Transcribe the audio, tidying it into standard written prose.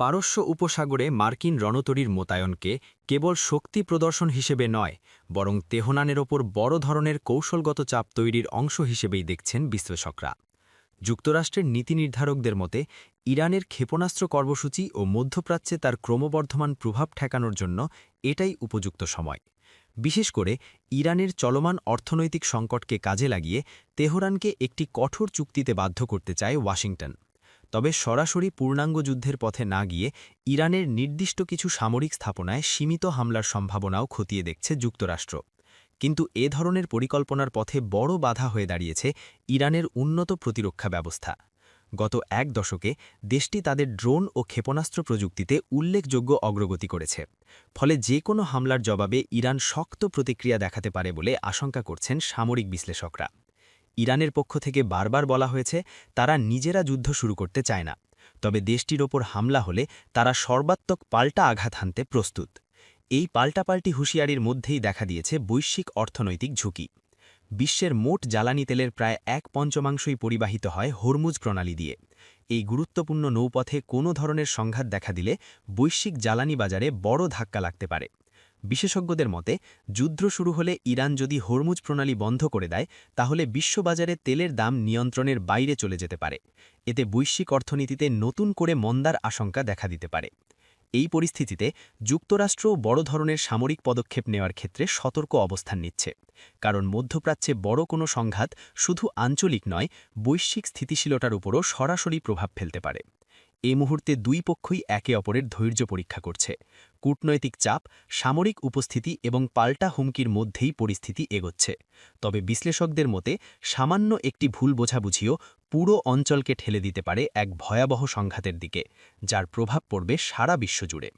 পারস্য উপসাগরে মার্কিন রণতরীর মোতায়েনকে কেবল শক্তি প্রদর্শন হিসেবে নয়, বরং তেহরানের ওপর বড় ধরনের কৌশলগত চাপ তৈরির অংশ হিসেবেই দেখছেন বিশ্লেষকরা। যুক্তরাষ্ট্রের নীতি নির্ধারকদের মতে ইরানের ক্ষেপণাস্ত্র কর্মসূচি ও মধ্যপ্রাচ্যে তার ক্রমবর্ধমান প্রভাব ঠেকানোর জন্য এটাই উপযুক্ত সময়। বিশেষ করে ইরানের চলমান অর্থনৈতিক সংকটকে কাজে লাগিয়ে তেহরানকে একটি কঠোর চুক্তিতে বাধ্য করতে চায় ওয়াশিংটন। তবে সরাসরি পূর্ণাঙ্গ যুদ্ধের পথে না গিয়ে ইরানের নির্দিষ্ট কিছু সামরিক স্থাপনায় সীমিত হামলার সম্ভাবনাও খতিয়ে দেখছে যুক্তরাষ্ট্র। কিন্তু এ ধরনের পরিকল্পনার পথে বড় বাধা হয়ে দাঁড়িয়েছে ইরানের উন্নত প্রতিরক্ষা ব্যবস্থা। গত এক দশকে দেশটি তাদের ড্রোন ও ক্ষেপণাস্ত্র প্রযুক্তিতে উল্লেখযোগ্য অগ্রগতি করেছে। ফলে যে কোনো হামলার জবাবে ইরান শক্ত প্রতিক্রিয়া দেখাতে পারে বলে আশঙ্কা করছেন সামরিক বিশ্লেষকরা। ইরানের পক্ষ থেকে বারবার বলা হয়েছে তারা নিজেরা যুদ্ধ শুরু করতে চায় না, তবে দেশটির ওপর হামলা হলে তারা সর্বাত্মক পাল্টা আঘাত হানতে প্রস্তুত। এই পাল্টাপাল্টি হুঁশিয়ারির মধ্যেই দেখা দিয়েছে বৈশ্বিক অর্থনৈতিক ঝুঁকি। বিশ্বের মোট জ্বালানি তেলের প্রায় ১/৫ পরিবাহিত হয় হরমুজ প্রণালী দিয়ে। এই গুরুত্বপূর্ণ নৌপথে কোনো ধরনের সংঘাত দেখা দিলে বৈশ্বিক জ্বালানি বাজারে বড় ধাক্কা লাগতে পারে। বিশেষজ্ঞদের মতে যুদ্ধ শুরু হলে ইরান যদি হরমুজ প্রণালী বন্ধ করে দেয়, তাহলে বিশ্ববাজারে তেলের দাম নিয়ন্ত্রণের বাইরে চলে যেতে পারে। এতে বৈশ্বিক অর্থনীতিতে নতুন করে মন্দার আশঙ্কা দেখা দিতে পারে। এই পরিস্থিতিতে যুক্তরাষ্ট্রও বড় ধরনের সামরিক পদক্ষেপ নেওয়ার ক্ষেত্রে সতর্ক অবস্থান নিচ্ছে। কারণ মধ্যপ্রাচ্যে বড় কোনো সংঘাত শুধু আঞ্চলিক নয়, বৈশ্বিক স্থিতিশীলতার উপরও সরাসরি প্রভাব ফেলতে পারে। এই মুহূর্তে দুই পক্ষই একে অপরের ধৈর্য পরীক্ষা করছে। কূটনৈতিক চাপ, সামরিক উপস্থিতি এবং পাল্টা হুমকির মধ্যেই পরিস্থিতি এগোচ্ছে। তবে বিশ্লেষকদের মতে সামান্য একটি ভুল বোঝাবুঝিও পুরো অঞ্চলকে ঠেলে দিতে পারে এক ভয়াবহ সংঘাতের দিকে, যার প্রভাব পড়বে সারা বিশ্বজুড়ে।